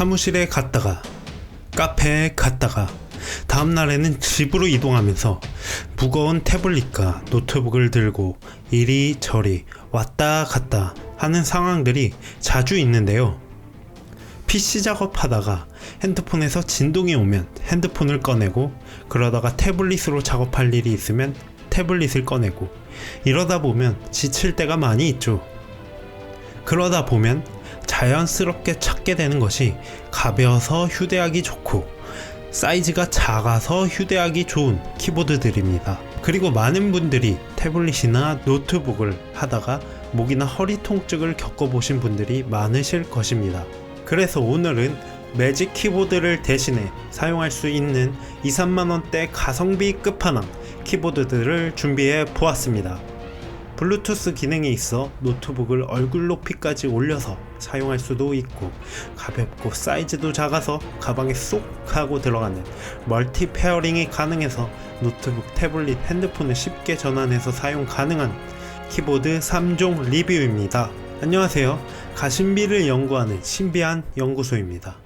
사무실에 갔다가 카페에 갔다가 다음날에는 집으로 이동하면서 무거운 태블릿과 노트북을 들고 이리저리 왔다 갔다 하는 상황들이 자주 있는데요. PC 작업하다가 핸드폰에서 진동이 오면 핸드폰을 꺼내고, 그러다가 태블릿으로 작업할 일이 있으면 태블릿을 꺼내고, 이러다 보면 지칠 때가 많이 있죠. 그러다 보면 자연스럽게 찾게 되는 것이 가벼워서 휴대하기 좋고 사이즈가 작아서 휴대하기 좋은 키보드들입니다. 그리고 많은 분들이 태블릿이나 노트북을 하다가 목이나 허리 통증을 겪어보신 분들이 많으실 것입니다. 그래서 오늘은 매직 키보드를 대신해 사용할 수 있는 2~3만원대 가성비 끝판왕 키보드들을 준비해 보았습니다. 블루투스 기능이 있어 노트북을 얼굴 높이까지 올려서 사용할 수도 있고, 가볍고 사이즈도 작아서 가방에 쏙 하고 들어가는 멀티 페어링이 가능해서 노트북, 태블릿, 핸드폰을 쉽게 전환해서 사용 가능한 키보드 3종 리뷰입니다. 안녕하세요. 가심비를 연구하는 신비한 연구소입니다.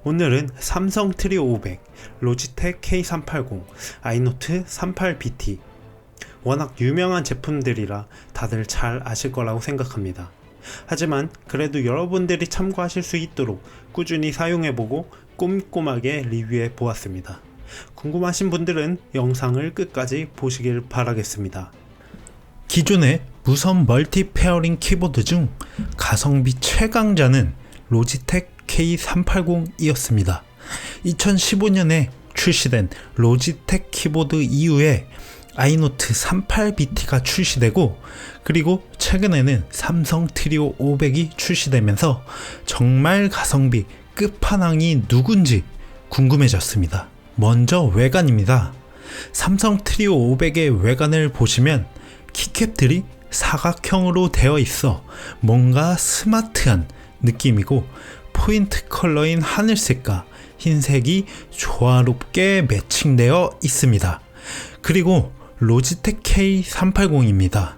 오늘은 삼성 트리오 500, 로지텍 K380, 아이노트 38BT, 워낙 유명한 제품들이라 다들 잘 아실 거라고 생각합니다. 하지만 그래도 여러분들이 참고하실 수 있도록 꾸준히 사용해보고 꼼꼼하게 리뷰해 보았습니다. 궁금하신 분들은 영상을 끝까지 보시길 바라겠습니다. 기존의 무선 멀티 페어링 키보드 중 가성비 최강자는 로지텍 K380이었습니다. 2015년에 출시된 로지텍 키보드 이후에 아이노트 38BT가 출시되고, 그리고 최근에는 삼성 트리오 500이 출시되면서 정말 가성비 끝판왕이 누군지 궁금해졌습니다. 먼저 외관입니다. 삼성 트리오 500의 외관을 보시면 키캡들이 사각형으로 되어 있어 뭔가 스마트한 느낌이고, 포인트 컬러인 하늘색과 흰색이 조화롭게 매칭되어 있습니다. 그리고 로지텍 K380입니다.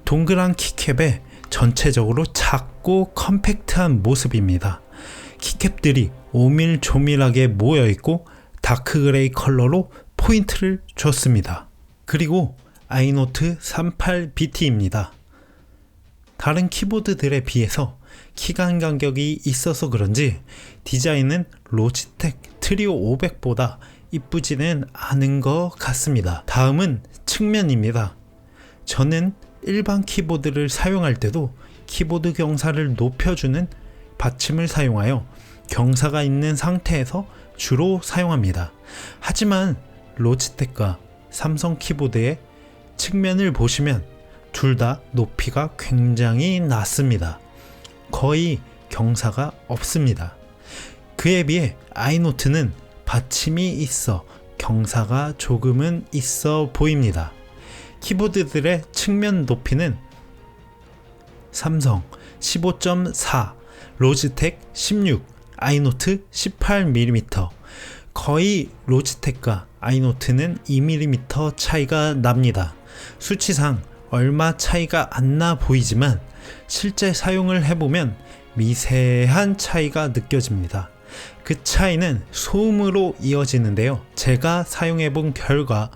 동그란 키캡에 전체적으로 작고 컴팩트한 모습입니다. 키캡들이 오밀조밀하게 모여있고 다크그레이 컬러로 포인트를 줬습니다. 그리고 아이노트 38BT입니다. 다른 키보드들에 비해서 키간 간격이 있어서 그런지 디자인은 로지텍 트리오 500보다 이쁘지는 않은 것 같습니다. 다음은 측면입니다. 저는 일반 키보드를 사용할 때도 키보드 경사를 높여주는 받침을 사용하여 경사가 있는 상태에서 주로 사용합니다. 하지만 로지텍과 삼성 키보드의 측면을 보시면 둘 다 높이가 굉장히 낮습니다. 거의 경사가 없습니다. 그에 비해 아이노트는 받침이 있어 경사가 조금은 있어 보입니다. 키보드들의 측면 높이는 삼성 15.4, 로지텍 16, 아이노트 18mm, 거의 로지텍과 아이노트는 2mm 차이가 납니다. 수치상 얼마 차이가 안 나 보이지만 실제 사용을 해보면 미세한 차이가 느껴집니다. 그 차이는 소음으로 이어지는데요. 제가 사용해본 결과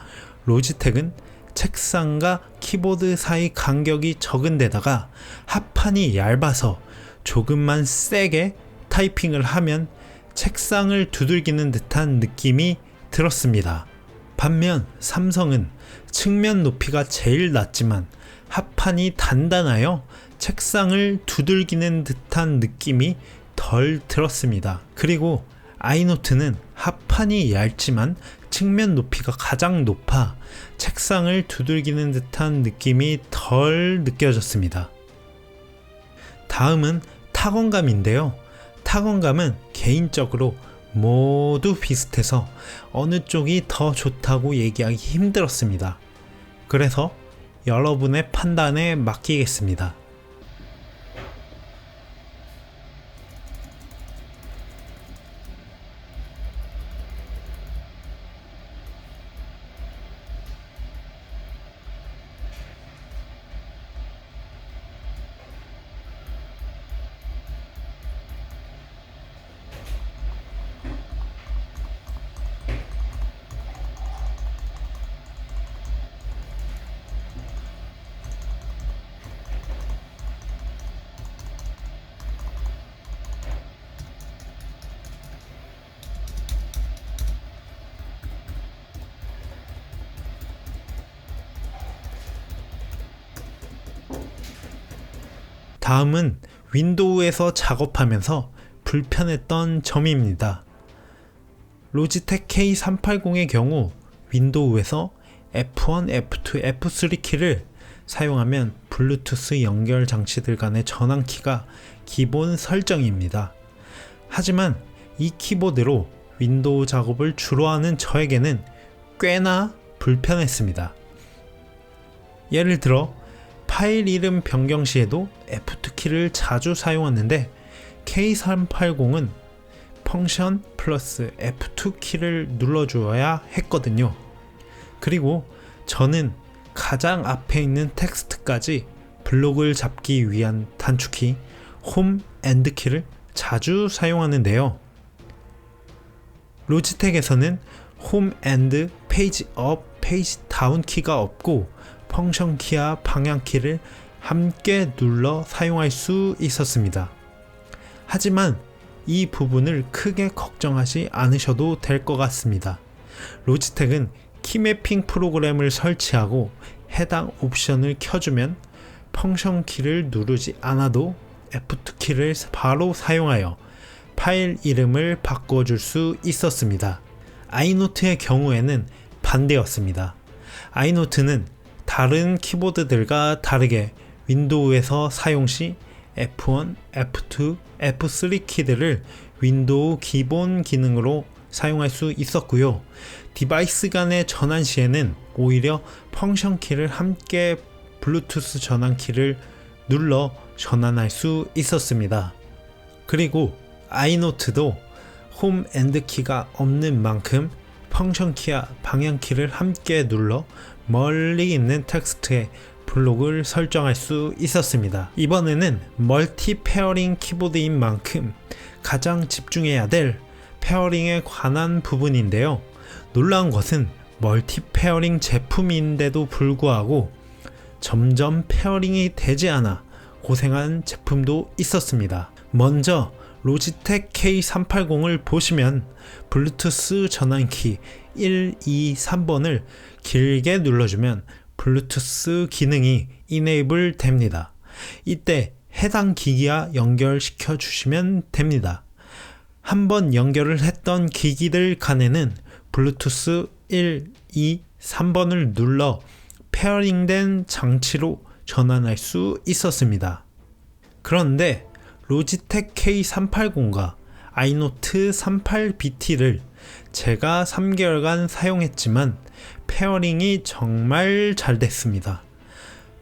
로지텍은 책상과 키보드 사이 간격이 적은 데다가 합판이 얇아서 조금만 세게 타이핑을 하면 책상을 두들기는 듯한 느낌이 들었습니다. 반면 삼성은 측면 높이가 제일 낮지만 합판이 단단하여 책상을 두들기는 듯한 느낌이 덜 들었습니다. 그리고 아이노트는 합판이 얇지만 측면 높이가 가장 높아 책상을 두들기는 듯한 느낌이 덜 느껴졌습니다. 다음은 타건감인데요. 타건감은 개인적으로 모두 비슷해서 어느 쪽이 더 좋다고 얘기하기 힘들었습니다. 그래서 여러분의 판단에 맡기겠습니다. 다음은 윈도우에서 작업하면서 불편했던 점입니다. 로지텍 K380의 경우 윈도우에서 F1, F2, F3 키를 사용하면 블루투스 연결 장치들 간의 전환키가 기본 설정입니다. 하지만 이 키보드로 윈도우 작업을 주로 하는 저에게는 꽤나 불편했습니다. 예를 들어 파일 이름 변경 시에도 F2 키를 자주 사용하는데 K380은 펑션 플러스 F2 키를 눌러주어야 했거든요. 그리고 저는 가장 앞에 있는 텍스트까지 블록을 잡기 위한 단축키 홈 앤드 키를 자주 사용하는데요. 로지텍에서는 홈 앤드 페이지 업, 페이지 다운 키가 없고 펑션 키와 방향 키를 함께 눌러 사용할 수 있었습니다. 하지만 이 부분을 크게 걱정하지 않으셔도 될 것 같습니다. 로지텍은 키매핑 프로그램을 설치하고 해당 옵션을 켜주면 펑션 키를 누르지 않아도 F2 키를 바로 사용하여 파일 이름을 바꿔줄 수 있었습니다. 아이노트의 경우에는 반대였습니다. 아이노트는 다른 키보드들과 다르게 윈도우에서 사용 시 F1, F2, F3 키들을 윈도우 기본 기능으로 사용할 수 있었고요. 디바이스 간의 전환 시에는 오히려 펑션 키를 함께 블루투스 전환 키를 눌러 전환할 수 있었습니다. 그리고 아이노트도 홈 앤드 키가 없는 만큼 펑션 키와 방향 키를 함께 눌러 멀리 있는 텍스트에 블록을 설정할 수 있었습니다. 이번에는 멀티 페어링 키보드인 만큼 가장 집중해야 될 페어링에 관한 부분인데요. 놀라운 것은 멀티 페어링 제품인데도 불구하고 점점 페어링이 되지 않아 고생한 제품도 있었습니다. 먼저 로지텍 K380을 보시면 블루투스 전환키 1, 2, 3번을 길게 눌러주면 블루투스 기능이 이네이블 됩니다. 이때 해당 기기와 연결시켜 주시면 됩니다. 한번 연결을 했던 기기들 간에는 블루투스 1, 2, 3번을 눌러 페어링된 장치로 전환할 수 있었습니다. 그런데 로지텍 K380과 아이노트 38BT를 제가 3개월간 사용했지만 페어링이 정말 잘 됐습니다.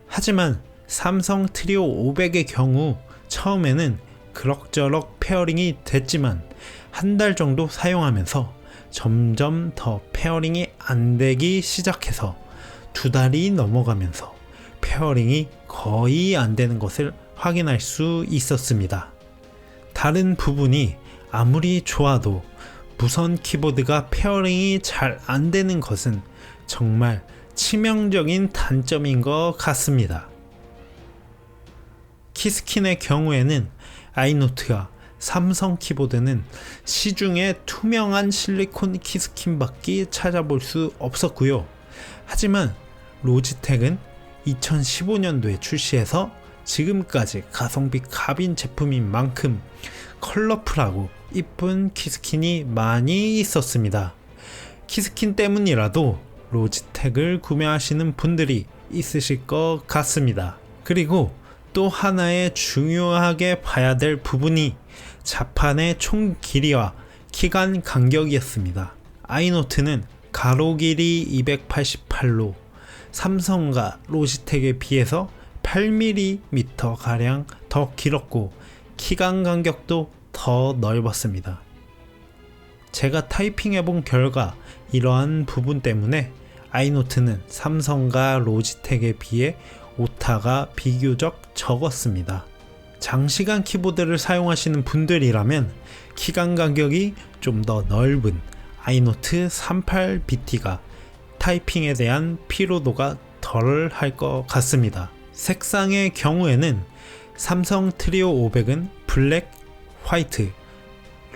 하지만 삼성 트리오 500의 경우 처음에는 그럭저럭 페어링이 됐지만 한 달 정도 사용하면서 점점 더 페어링이 안 되기 시작해서 2달이 넘어가면서 페어링이 거의 안 되는 것을 확인할 수 있었습니다. 다른 부분이 아무리 좋아도 무선 키보드가 페어링이 잘 안 되는 것은 정말 치명적인 단점인 것 같습니다. 키스킨의 경우에는 아이노트와 삼성 키보드는 시중에 투명한 실리콘 키스킨밖에 찾아볼 수 없었고요. 하지만 로지텍은 2015년도에 출시해서 지금까지 가성비 갑인 제품인 만큼 컬러풀하고 이쁜 키스킨이 많이 있었습니다. 키스킨 때문이라도 로지텍을 구매하시는 분들이 있으실 것 같습니다. 그리고 또 하나의 중요하게 봐야 될 부분이 자판의 총 길이와 키간 간격이었습니다. 아이노트는 가로 길이 288로 삼성과 로지텍에 비해서 8mm 가량 더 길었고 키간 간격도 더 넓었습니다. 제가 타이핑해본 결과 이러한 부분 때문에 아이노트는 삼성과 로지텍에 비해 오타가 비교적 적었습니다. 장시간 키보드를 사용하시는 분들이라면 키간 간격이 좀 더 넓은 아이노트 38BT가 타이핑에 대한 피로도가 덜 할 것 같습니다. 색상의 경우에는 삼성 트리오 500은 블랙, 화이트,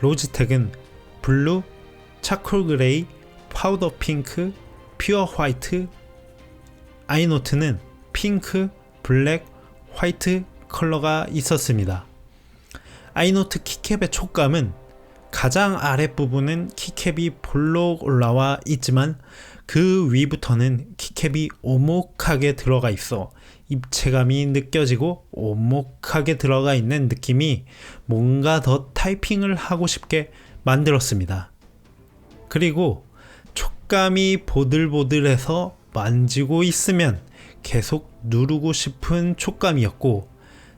로지텍은 블루, 차콜 그레이, 파우더 핑크, 퓨어 화이트, 아이노트는 핑크, 블랙, 화이트, 컬러가 있었습니다. 아이노트 키캡의 촉감은 가장 아랫부분은 키캡이 볼록 올라와 있지만 그 위부터는 키캡이 오목하게 들어가 있어 입체감이 느껴지고 오목하게 들어가 있는 느낌이 뭔가 더 타이핑을 하고 싶게 만들었습니다. 그리고 촉감이 보들보들해서 만지고 있으면 계속 누르고 싶은 촉감이었고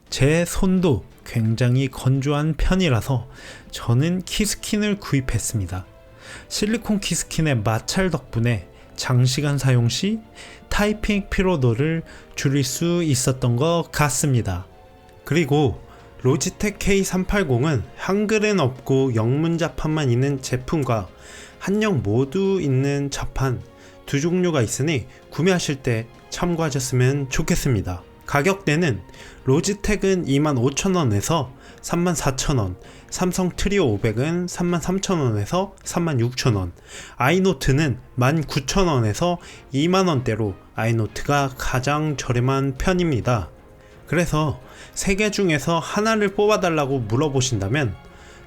제 손도 굉장히 건조한 편이라서 저는 키스킨을 구입했습니다. 실리콘 키스킨의 마찰 덕분에 장시간 사용 시 타이핑 피로도를 줄일 수 있었던 것 같습니다. 그리고 로지텍 K380은 한글은 없고 영문자판만 있는 제품과 한영 모두 있는 자판 두 종류가 있으니 구매하실 때 참고하셨으면 좋겠습니다. 가격대는 로지텍은 25,000원에서 34,000원, 삼성 트리오 500은 33,000원에서 36,000원, 아이노트는 19,000원에서 2만원대로 아이노트가 가장 저렴한 편입니다. 그래서 세 개 중에서 하나를 뽑아달라고 물어보신다면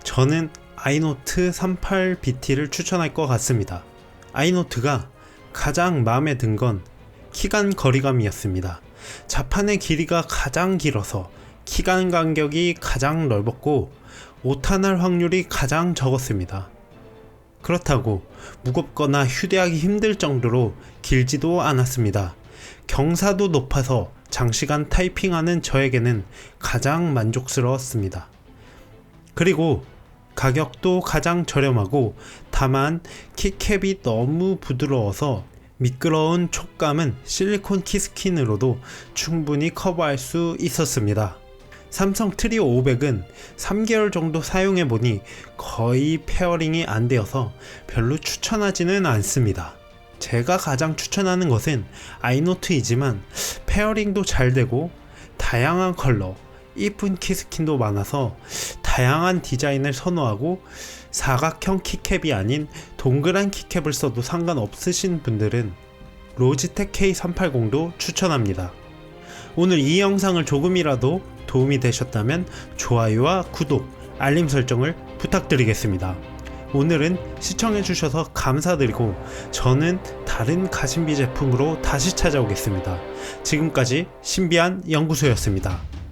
저는 아이노트 38BT를 추천할 것 같습니다. 아이노트가 가장 마음에 든 건 키간 거리감이었습니다. 자판의 길이가 가장 길어서 키간 간격이 가장 넓었고 오탄할 확률이 가장 적었습니다. 그렇다고 무겁거나 휴대하기 힘들 정도로 길지도 않았습니다. 경사도 높아서 장시간 타이핑하는 저에게는 가장 만족스러웠습니다. 그리고 가격도 가장 저렴하고 다만 키캡이 너무 부드러워서 미끄러운 촉감은 실리콘 키스킨으로도 충분히 커버할 수 있었습니다. 삼성 트리오 500은 3개월 정도 사용해보니 거의 페어링이 안 되어서 별로 추천하지는 않습니다. 제가 가장 추천하는 것은 아이노트이지만 페어링도 잘 되고 다양한 컬러, 이쁜 키스킨도 많아서 다양한 디자인을 선호하고 사각형 키캡이 아닌 동그란 키캡을 써도 상관없으신 분들은 로지텍 K380도 추천합니다. 오늘 이 영상을 조금이라도 도움이 되셨다면 좋아요와 구독, 알림 설정을 부탁드리겠습니다. 오늘은 시청해주셔서 감사드리고 저는 다른 가심비 제품으로 다시 찾아오겠습니다. 지금까지 신비한 연구소였습니다.